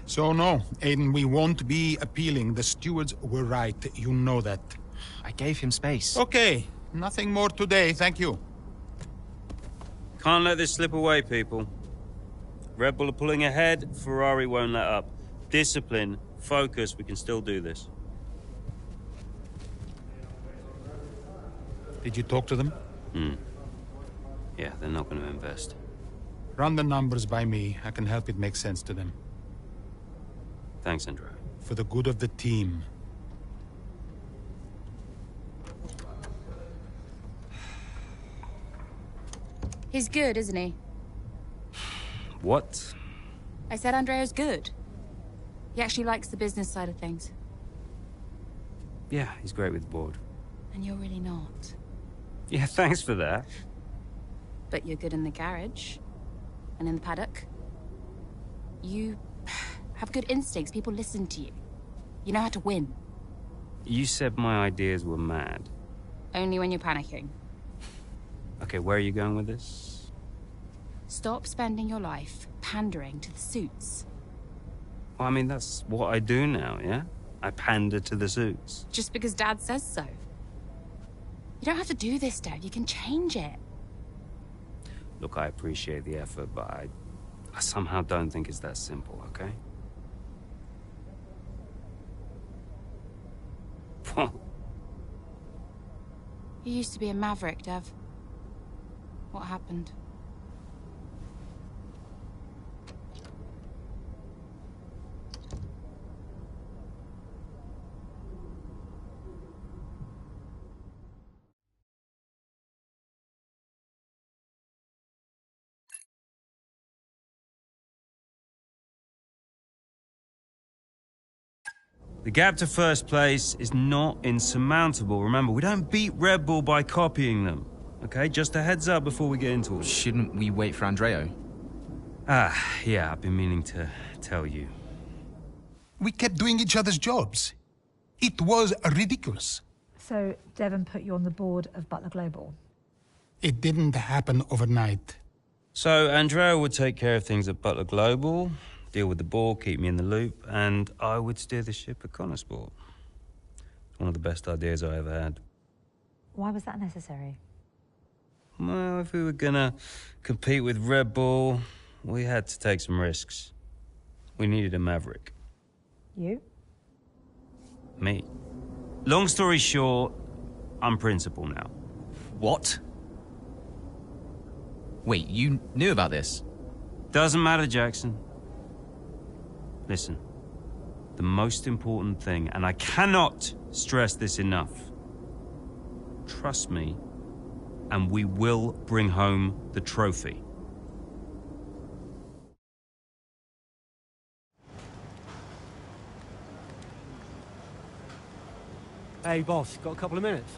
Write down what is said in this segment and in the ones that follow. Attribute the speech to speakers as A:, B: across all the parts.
A: So no, Aiden, we won't be appealing. The stewards were right. You know that.
B: I gave him space.
A: Okay, nothing more today, thank you.
C: Can't let this slip away, people. Red Bull are pulling ahead, Ferrari won't let up. Discipline, focus, we can still do this.
A: Did you talk to them?
C: Yeah, they're not going to invest.
A: Run the numbers by me. I can help it make sense to them.
C: Thanks, Andrea.
A: For the good of the team.
D: He's good, isn't he?
C: What?
D: I said Andrea's good. He actually likes the business side of things.
C: Yeah, he's great with the board.
D: And you're really not.
C: Yeah, thanks for that.
D: But you're good in the garage. And in the paddock. You have good instincts. People listen to you. You know how to win.
C: You said my ideas were mad.
D: Only when you're panicking.
C: Okay, where are you going with this?
D: Stop spending your life pandering to the suits.
C: Well, I mean, that's what I do now, yeah? I pander to the suits.
D: Just because Dad says so. You don't have to do this, Dad. You can change it.
C: Look, I appreciate the effort, but I somehow don't think it's that simple, okay?
D: You used to be a maverick, Dev. What happened?
C: The gap to first place is not insurmountable. Remember, we don't beat Red Bull by copying them. Okay, just a heads up before we get into it.
B: Shouldn't we wait for Andreo?
C: Yeah, I've been meaning to tell you.
A: We kept doing each other's jobs. It was ridiculous.
E: So Devon put you on the board of Butler Global?
A: It didn't happen overnight.
C: So, Andrea would take care of things at Butler Global, deal with the board, keep me in the loop, and I would steer the ship at Connorsport. It's one of the best ideas I ever had.
E: Why was that necessary?
C: Well, if we were gonna compete with Red Bull, we had to take some risks. We needed a maverick.
E: You?
C: Me. Long story short, I'm principal now.
B: What? Wait, you knew about this?
C: Doesn't matter, Jackson. Listen, the most important thing, and I cannot stress this enough, trust me, and we will bring home the trophy.
F: Hey, boss, got a couple of minutes?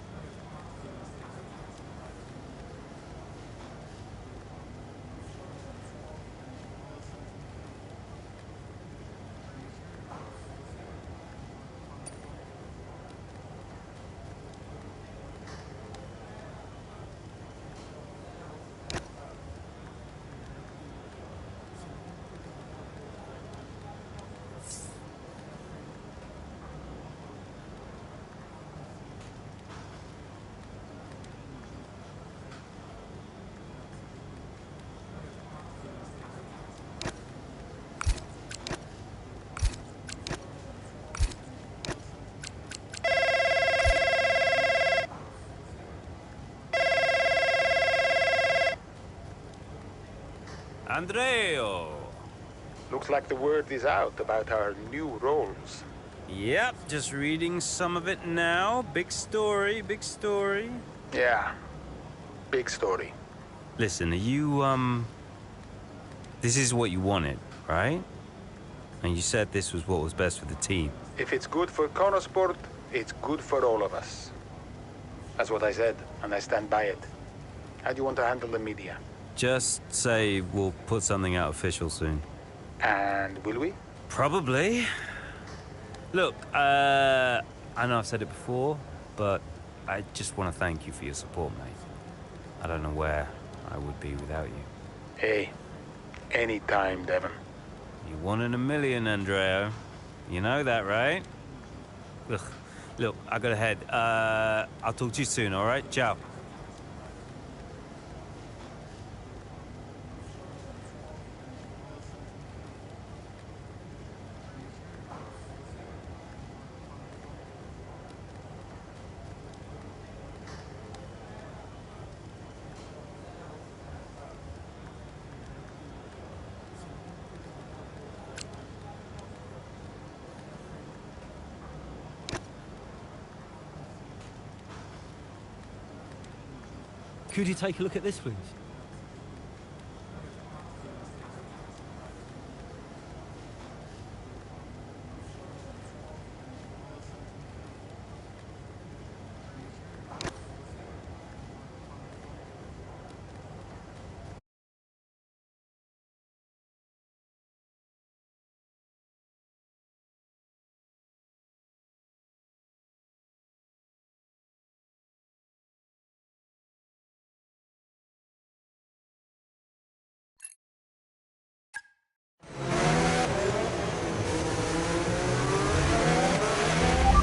C: Andreo!
A: Looks like the word is out about our new roles.
C: Yep, just reading some of it now. Big story, big story.
A: Yeah, big story.
C: Listen, are you, this is what you wanted, right? And you said this was what was best for the team.
A: If it's good for Connorsport, it's good for all of us. That's what I said, and I stand by it. How do you want to handle the media?
C: Just say we'll put something out official soon.
A: And will we?
C: Probably. Look, I know I've said it before, but I just want to thank you for your support, mate. I don't know where I would be without you.
A: Hey, anytime, Devon.
C: You're 1 in a million, Andreo. You know that, right? Ugh. Look, I gotta head. I'll talk to you soon, all right? Ciao.
F: Could you take a look at this, please?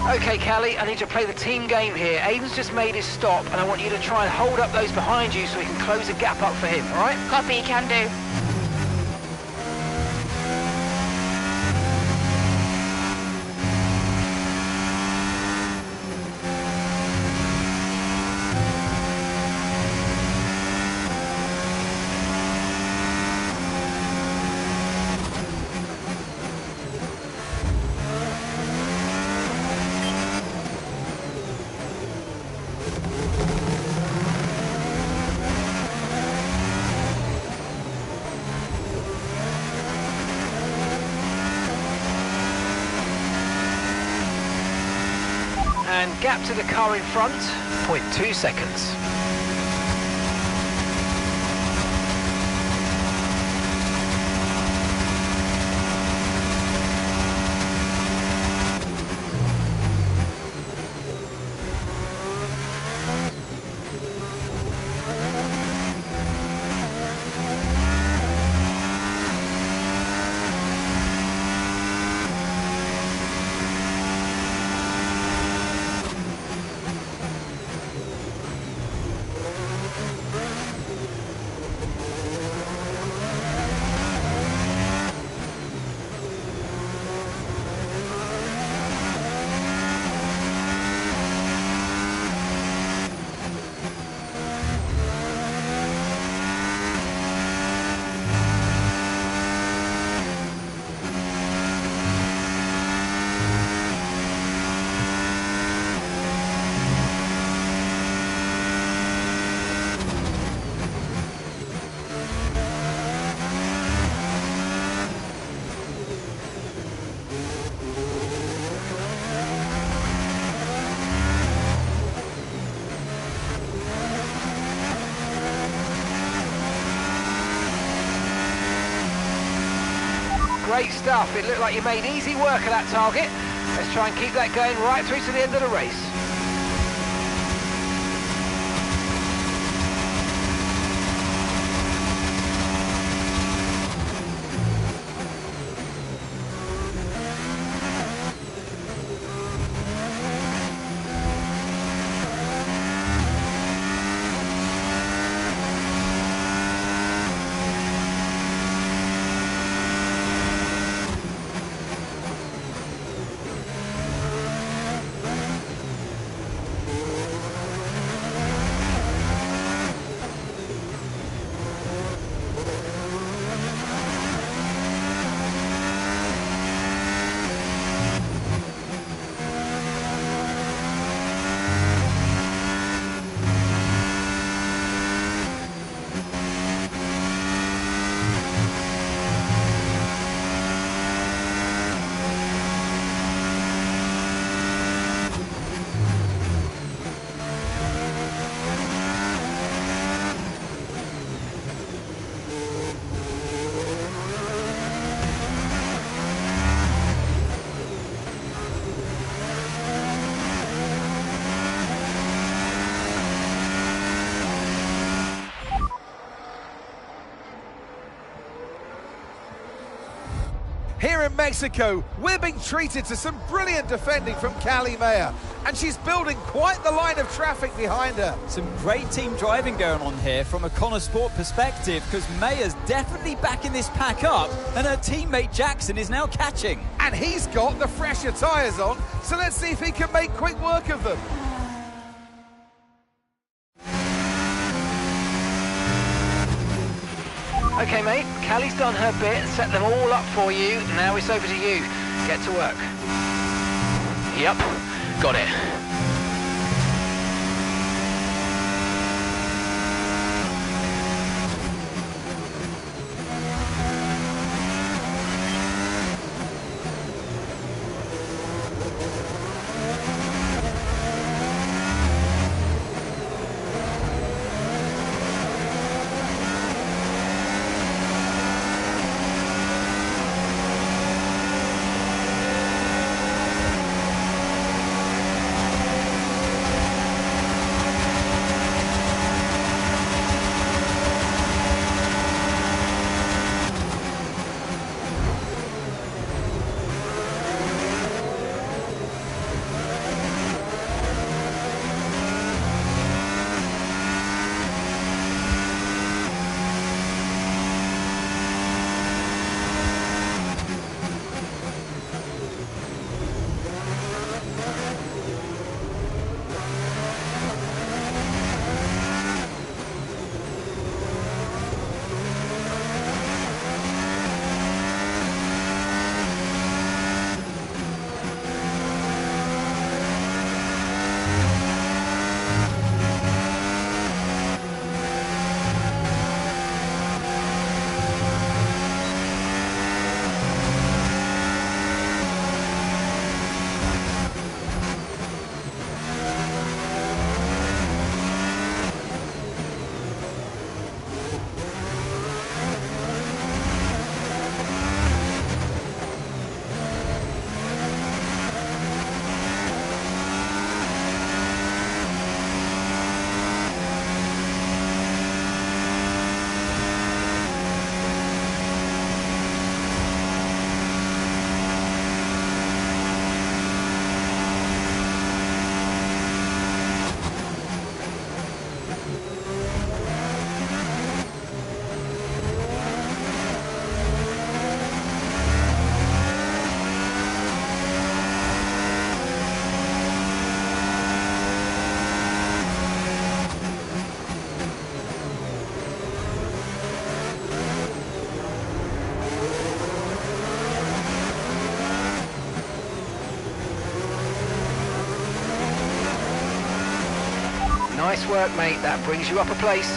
G: Okay, Callie, I need to play the team game here. Aiden's just made his stop, and I want you to try and hold up those behind you so we can close the gap up for him, all right?
D: Copy, can do.
G: And gap to the car in front, 0.2 seconds. Great stuff. It looked like you made easy work of that target. Let's try and keep that going right through to the end of the race.
H: Here in Mexico, we're being treated to some brilliant defending from Callie Mayer, and she's building quite the line of traffic behind her.
I: Some great team driving going on here from a Connor Sport perspective, because Mayer's definitely backing this pack up, and her teammate Jackson is now catching.
H: And he's got the fresher tyres on, so let's see if he can make quick work of them.
G: Okay, mate, Callie's done her bit and set them all up for you. Now it's over to you. Get to work. Yep, got it. Nice work, mate. That brings you up a place.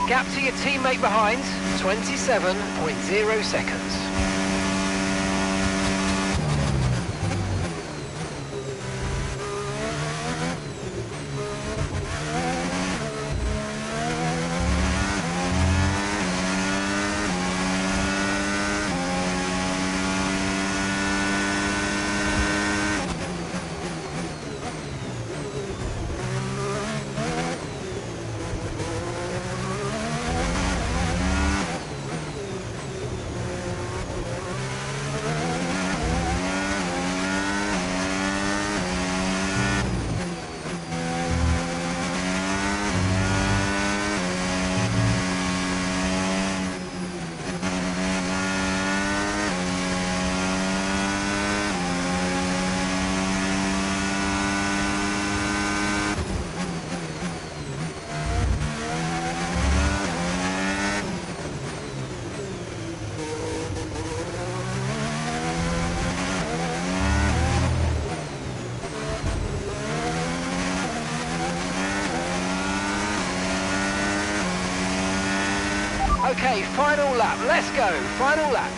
G: Gap to your teammate behind, 27.0 seconds. Okay, final lap, let's go, final lap.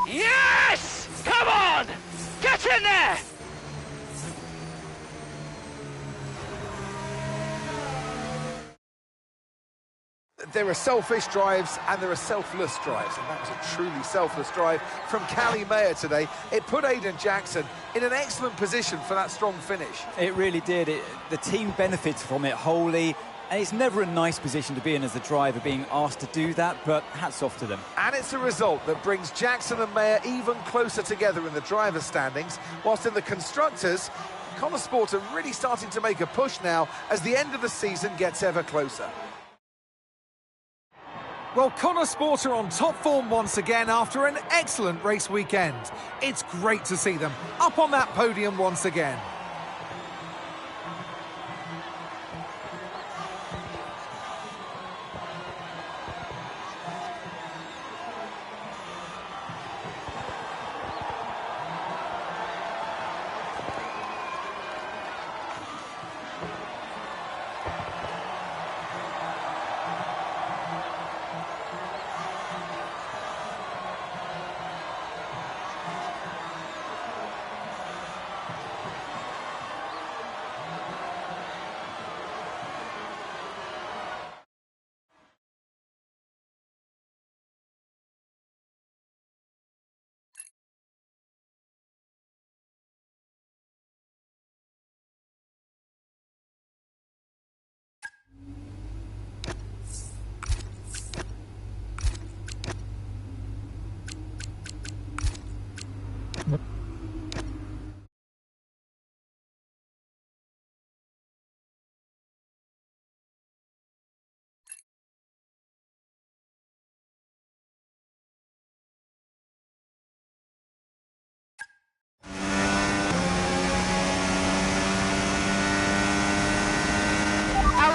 G: Yes! Come on! Get in there!
H: There are selfish drives and there are selfless drives, and that was a truly selfless drive from Callie Mayer today. It put Aiden Jackson in an excellent position for that strong finish.
I: It really did. The team benefits from it wholly, and it's never a nice position to be in as the driver, being asked to do that, but hats off to them.
H: And it's a result that brings Jackson and Mayer even closer together in the driver's standings, whilst in the constructors, Connor Sport are really starting to make a push now as the end of the season gets ever closer. Well, Connor Sport are on top form once again after an excellent race weekend. It's great to see them up on that podium once again.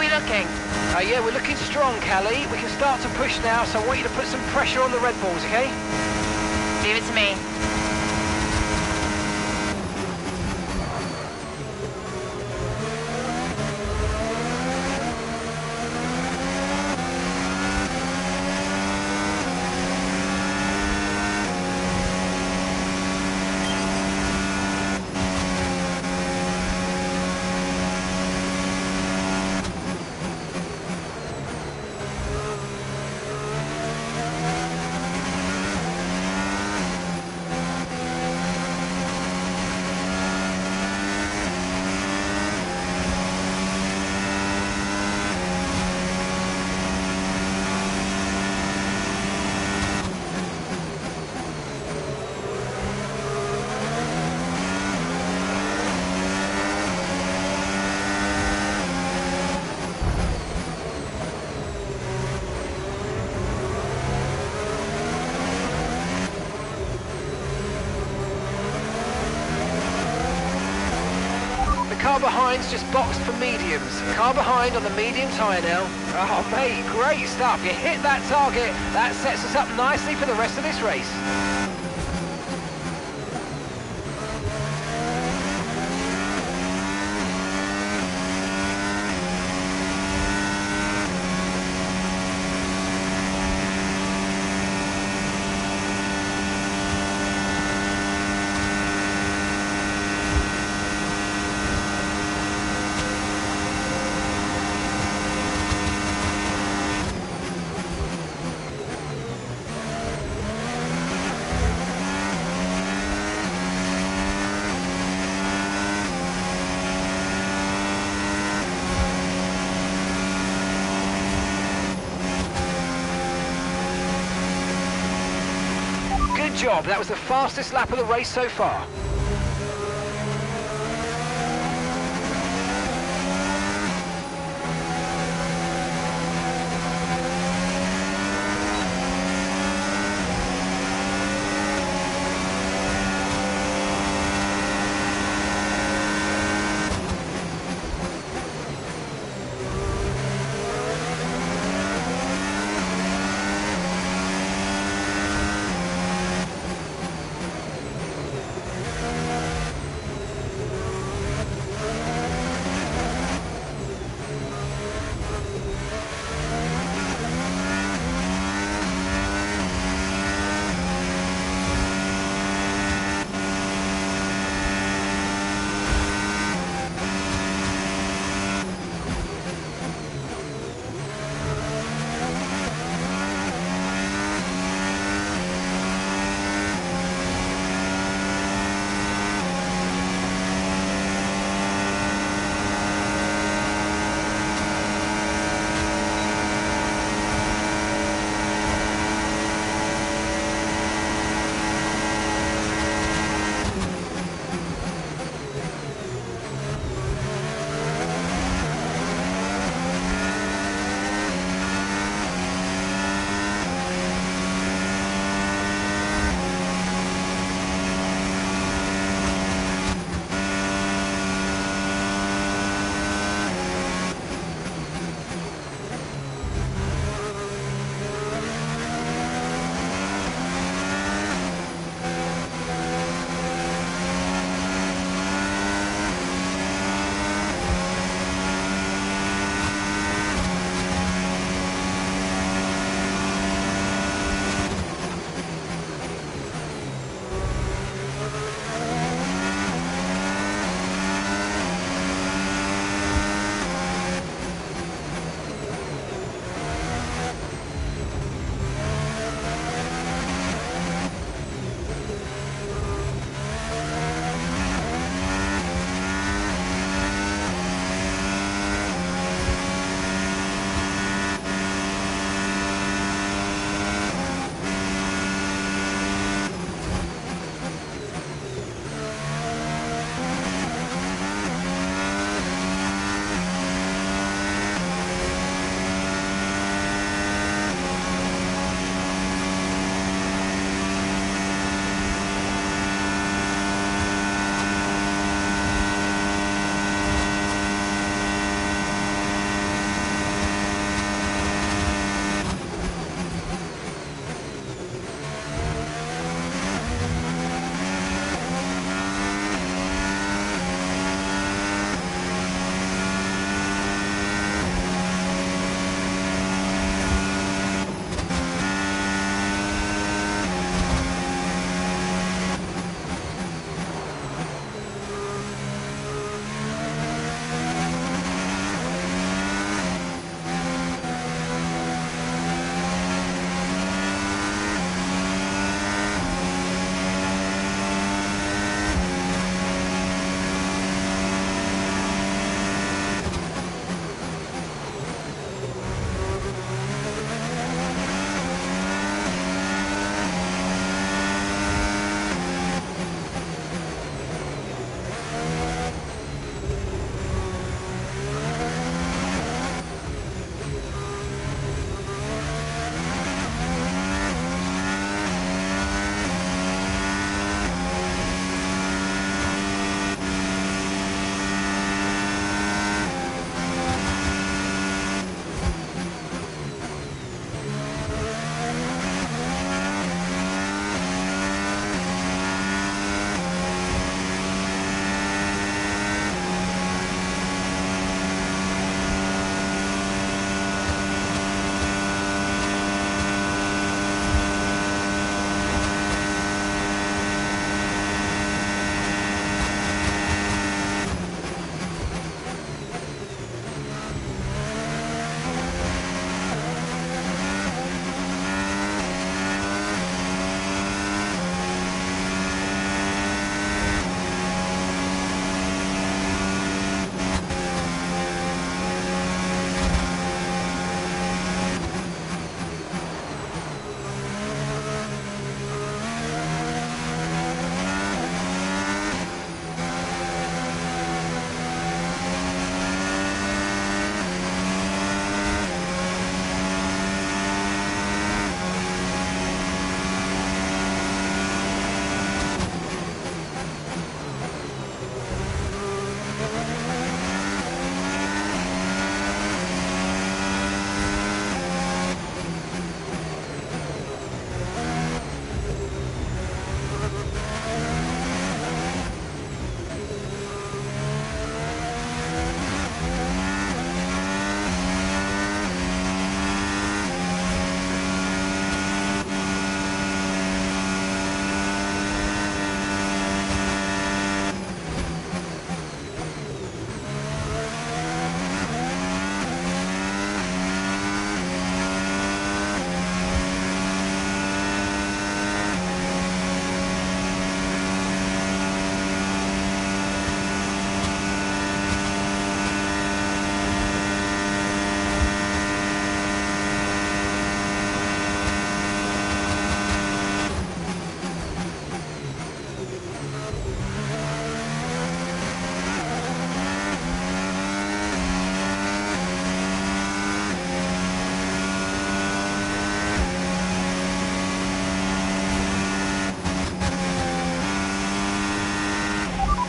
D: Looking?
G: Yeah, we're looking strong, Callie. We can start to push now, so I want you to put some pressure on the Red Bulls, okay?
D: Leave it to me.
G: car behind's just boxed for mediums. Car behind on the medium tyre now. Oh, mate, great stuff. You hit that target. That sets us up nicely for the rest of this race. Good job, that was the fastest lap of the race so far.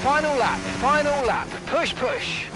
G: Final lap, final lap. Push, push.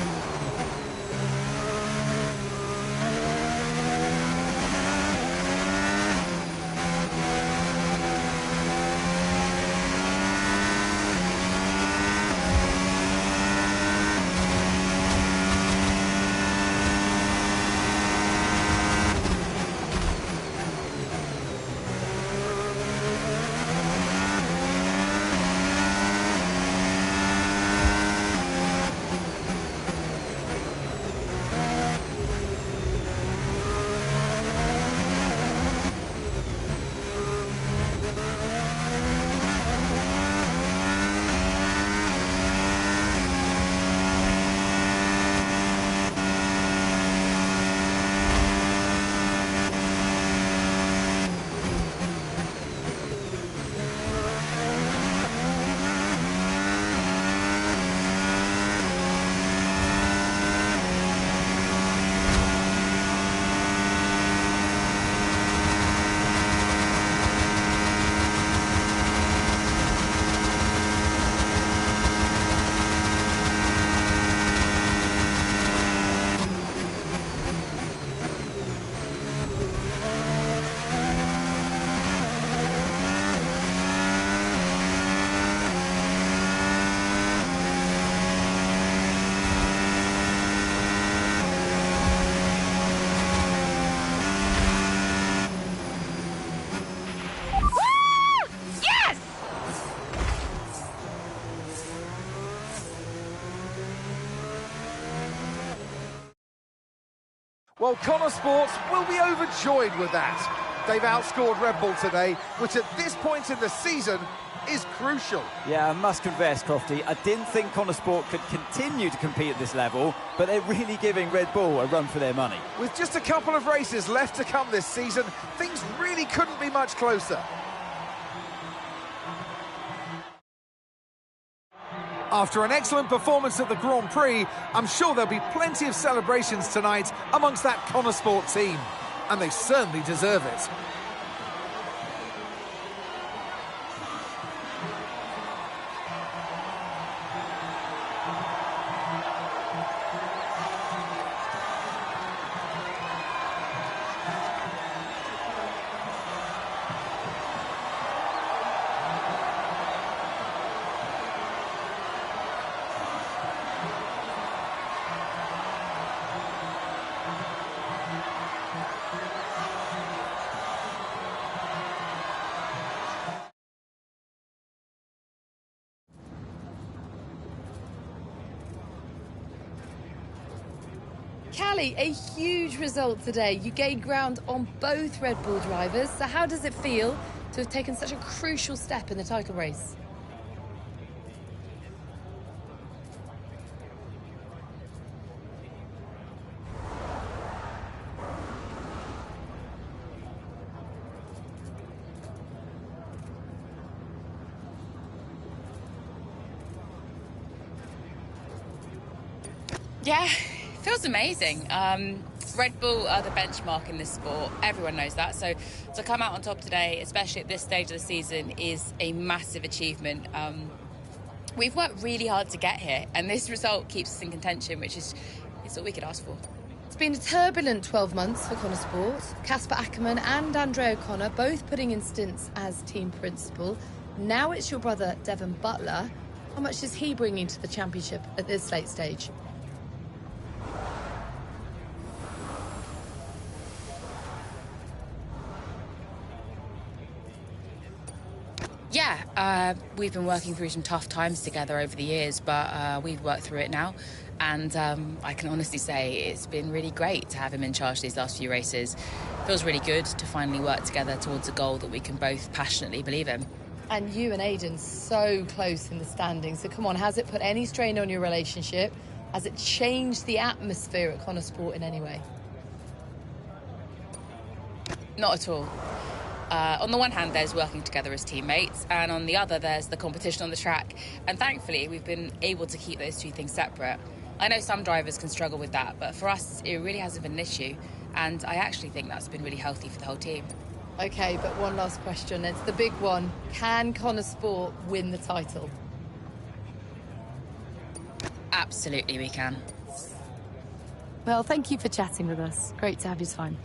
H: Well, Connor Sport will be overjoyed with that. They've outscored Red Bull today, which at this point in the season is crucial.
F: Yeah, I must confess, Crofty, I didn't think Connor Sport could continue to compete at this level, but they're really giving Red Bull a run for their money.
H: With just a couple of races left to come this season, things really couldn't be much closer. After an excellent performance at the Grand Prix, I'm sure there'll be plenty of celebrations tonight amongst that Connor Sport team. And they certainly deserve it.
J: Callie, a huge result today. You gained ground on both Red Bull drivers. So how does it feel to have taken such a crucial step in the title race?
D: Yeah. Feels amazing. Red Bull are the benchmark in this sport. Everyone knows that. So to come out on top today, especially at this stage of the season, is a massive achievement. We've worked really hard to get here, and this result keeps us in contention, which is all we could ask for.
J: It's been a turbulent 12 months for Connor Sport. Casper Ackermann and Andre O'Connor both putting in stints as team principal. Now it's your brother, Devon Butler. How much is he bringing to the championship at this late stage?
D: Yeah, we've been working through some tough times together over the years, but we've worked through it now. And I can honestly say it's been really great to have him in charge these last few races. Feels really good to finally work together towards a goal that we can both passionately believe in.
J: And you and Aidan so close in the standings. So come on, has it put any strain on your relationship? Has it changed the atmosphere at Connor Sport in any way?
D: Not at all. On the one hand, there's working together as teammates, and on the other, there's the competition on the track. And thankfully, we've been able to keep those two things separate. I know some drivers can struggle with that, but for us, it really hasn't been an issue. And I actually think that's been really healthy for the whole team.
J: OK, but one last question. It's the big one. Can Connor Sport win the title?
D: Absolutely we can.
J: Well, thank you for chatting with us. Great to have your time.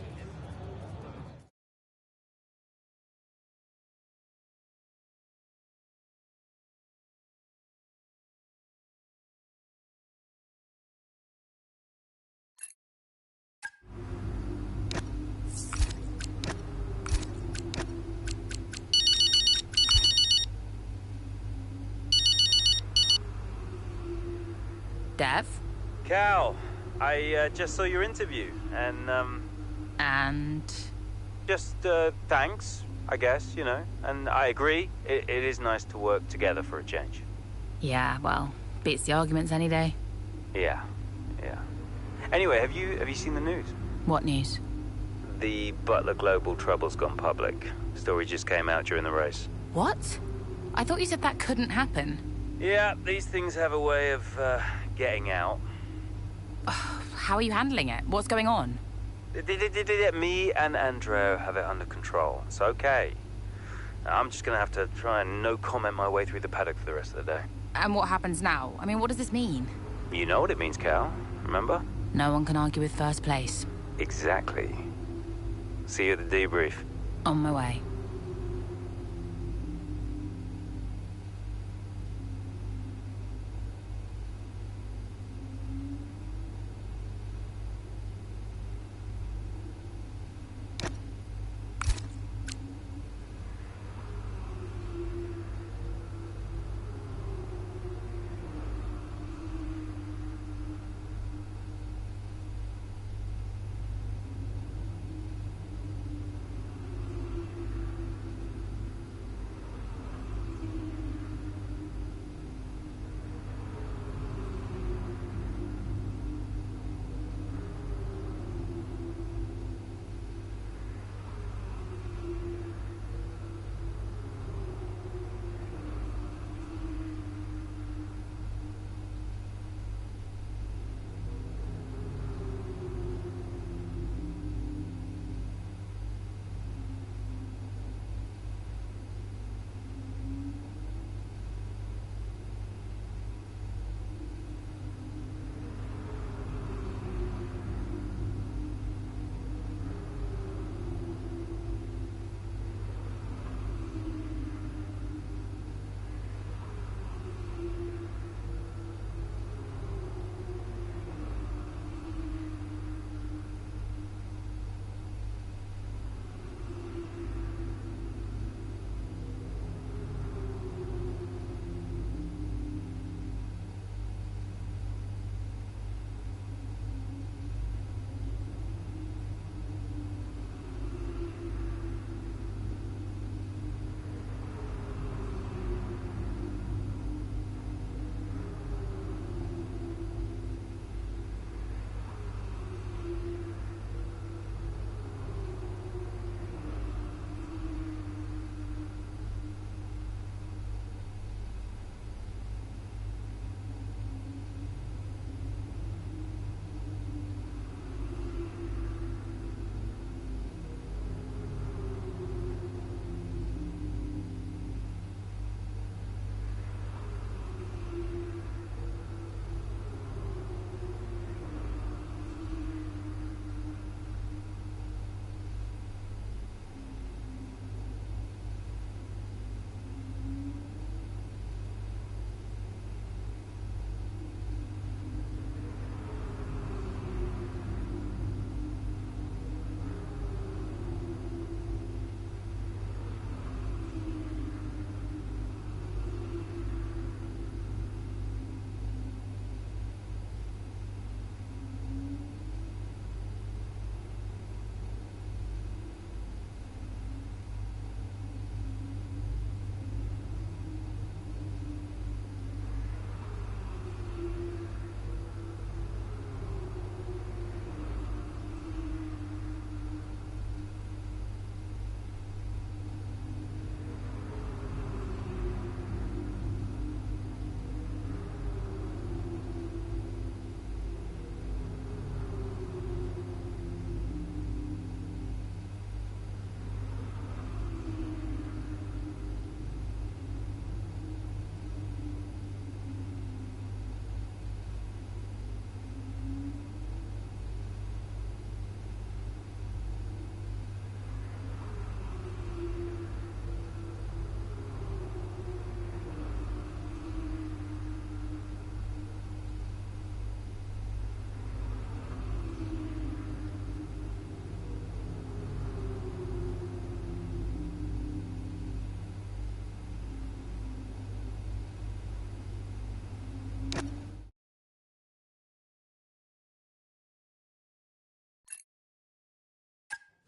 D: Dev?
C: Cal, I just saw your interview, and,
D: And?
C: just, thanks, I guess, you know. And I agree, it is nice to work together for a change.
D: Yeah, well, beats the arguments any day.
C: Yeah. Anyway, have you seen the news?
D: What news?
C: The Butler Global trouble's gone public. Story just came out during the race.
D: What? I thought you said that couldn't happen.
C: Yeah, these things have a way of, getting out.
D: How are you handling it? What's going on?
C: Me and Andreo have it under control. It's okay. I'm just gonna have to try and no-comment my way through the paddock for the rest of the day.
D: And what happens now? I mean, what does this mean?
C: You know what it means, Cal. Remember?
D: No one can argue with first place.
C: Exactly. See you at the debrief.
D: On my way.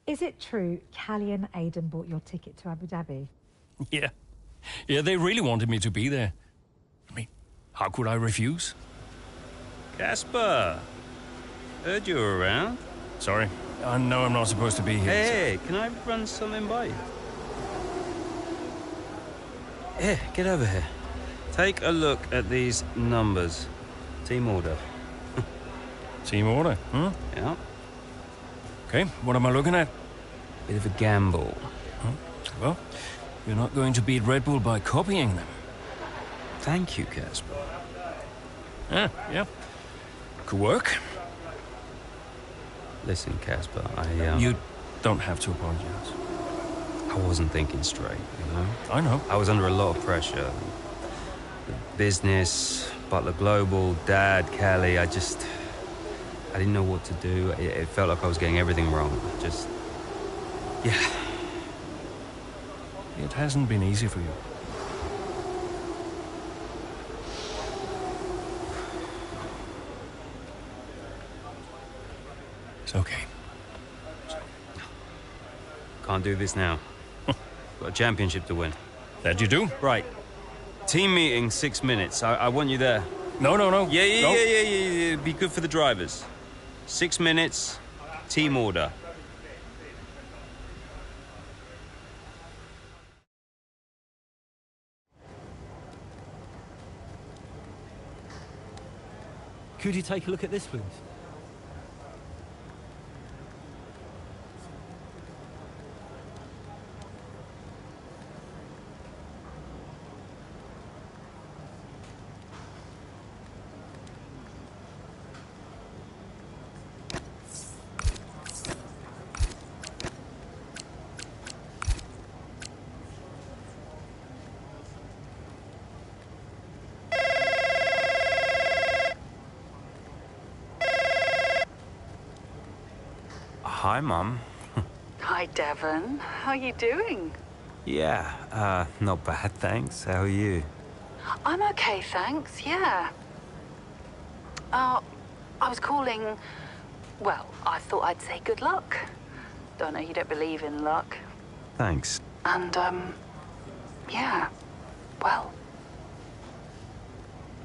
E: Is it true Callie and Aidan bought your ticket to Abu Dhabi?
K: Yeah. Yeah, they really wanted me to be there. I mean, how could I refuse?
C: Casper, heard you were around.
K: Sorry, I know I'm not supposed to be here.
C: Hey, can I run something by you? Here, get over here. Take a look at these numbers. Team order.
K: Team order, huh?
C: Yeah.
K: Okay, what am I looking at?
C: Bit of a gamble.
K: Huh? Well, you're not going to beat Red Bull by copying them.
C: Thank you, Casper.
K: Yeah. Could work.
C: Listen, Casper,
K: You don't have to apologize.
C: I wasn't thinking straight, you know?
K: I know.
C: I was under a lot of pressure. The business, Butler Global, Dad, Callie, I didn't know what to do. It felt like I was getting everything wrong. Yeah.
K: It hasn't been easy for you. It's okay.
C: Can't do this now. Got a championship to win.
K: That you do?
C: Right. Team meeting, 6 minutes. I want you there.
K: No.
C: Yeah. Be good for the drivers. 6 minutes, team order.
I: Could you take a look at this, please?
C: Hi, Mum.
L: Hi, Devon. How are you doing?
C: Yeah, not bad, thanks. How are you?
L: I'm okay, thanks, yeah. I was calling... Well, I thought I'd say good luck. Don't know, you don't believe in luck.
C: Thanks.
L: And, yeah, well...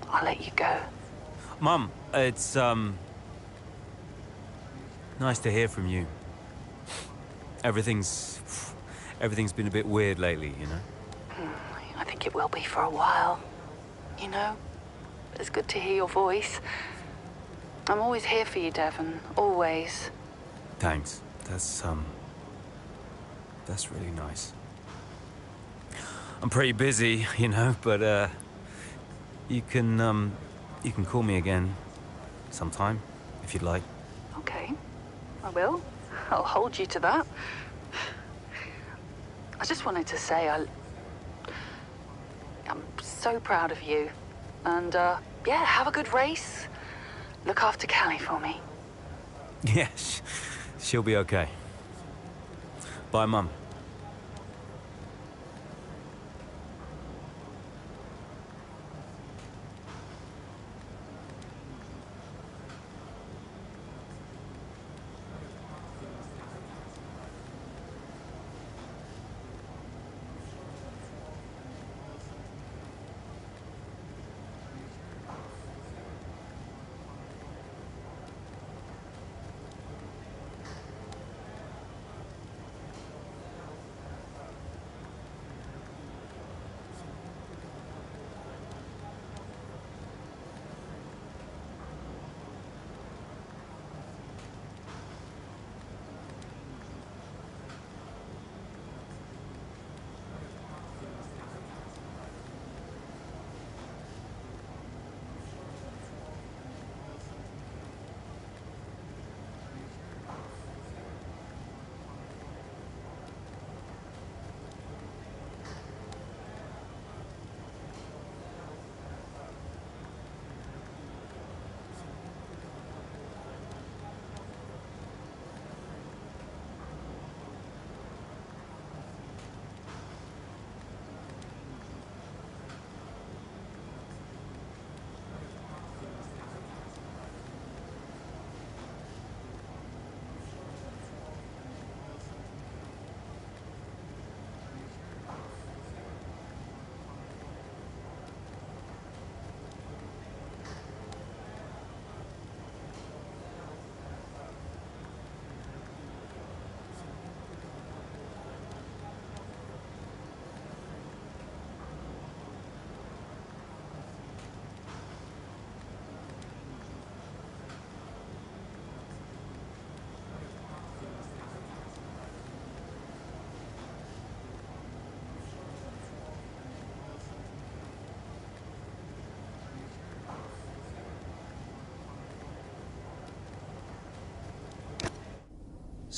L: I'll let you go.
C: Mum, it's, nice to hear from you. Everything's been a bit weird lately, you know?
L: I think it will be for a while. You know? It's good to hear your voice. I'm always here for you, Devon. Always.
C: Thanks. That's really nice. I'm pretty busy, you know, but, you can call me again sometime, if you'd like.
L: Okay. I will. I'll hold you to that. I just wanted to say I'm so proud of you. And, yeah, have a good race. Look after Callie for me.
C: Yes, she'll be okay. Bye, Mum.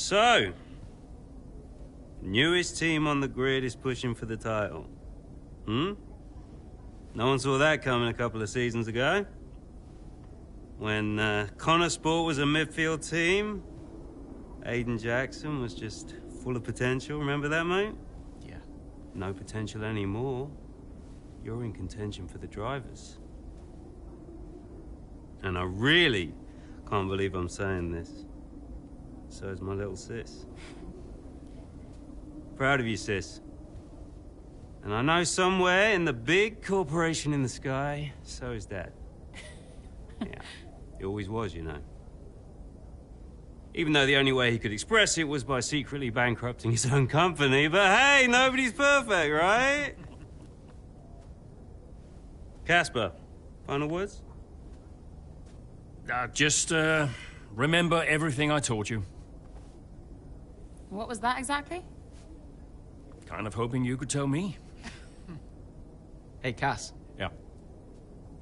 C: So, newest team on the grid is pushing for the title. No one saw that coming a couple of seasons ago. When Connor Sport was a midfield team, Aiden Jackson was just full of potential. Remember that, mate?
B: Yeah.
C: No potential anymore. You're in contention for the drivers. And I really can't believe I'm saying this. So is my little sis. Proud of you, sis. And I know somewhere in the big corporation in the sky, so is Dad. Yeah, he always was, you know. Even though the only way he could express it was by secretly bankrupting his own company. But hey, nobody's perfect, right? Casper, final words?
K: Just remember everything I taught you.
D: What was that exactly?
K: Kind of hoping you could tell me.
B: Hey, Cass.
K: Yeah.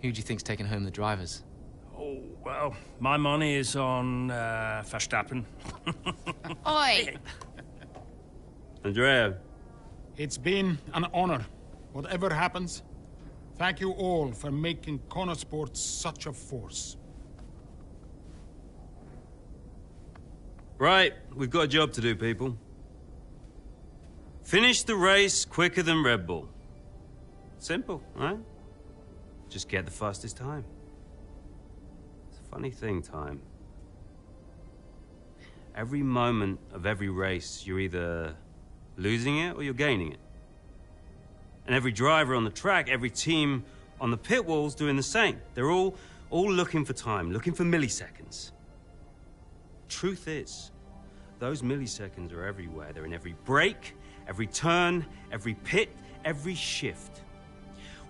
B: Who do you think's taking home the drivers?
K: Oh, well, my money is on Verstappen.
D: Oi!
C: Andrea.
M: It's been an honor. Whatever happens, thank you all for making Connor Sports such a force.
C: Right, we've got a job to do, people. Finish the race quicker than Red Bull. Simple, right? Just get the fastest time. It's a funny thing, time. Every moment of every race, you're either losing it or you're gaining it. And every driver on the track, every team on the pit walls doing the same. They're all looking for time, looking for milliseconds. Truth is, those milliseconds are everywhere. They're in every break, every turn, every pit, every shift.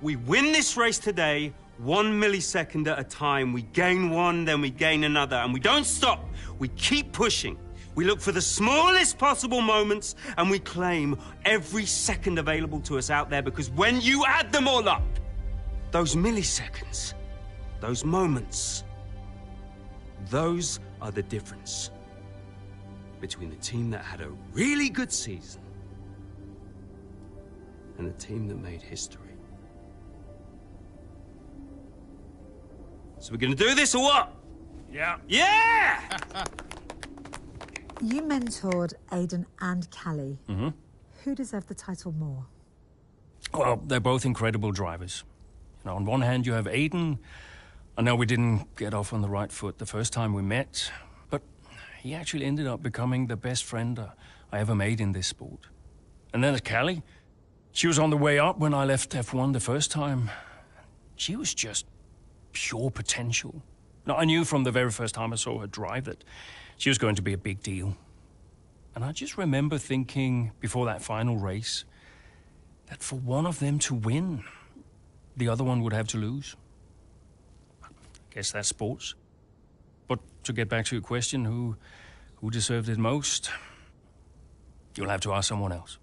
C: We win this race today 1 millisecond at a time. We gain one, then we gain another, and we don't stop. We keep pushing. We look for the smallest possible moments, and we claim every second available to us out there, because when you add them all up, those milliseconds, those moments, those are the difference between the team that had a really good season and the team that made history. So we're gonna do this or what?
K: Yeah.
C: Yeah!
E: You mentored Aiden and Callie.
K: Mm-hmm.
E: Who deserved the title more?
K: Well, they're both incredible drivers. You know, on one hand, you have Aiden. I know we didn't get off on the right foot the first time we met, but he actually ended up becoming the best friend I ever made in this sport. And then there's Callie. She was on the way up when I left F1 the first time. She was just pure potential. Now, I knew from the very first time I saw her drive that she was going to be a big deal. And I just remember thinking before that final race that for one of them to win, the other one would have to lose. I guess that's sports. But to get back to your question, who deserved it most? You'll have to ask someone else.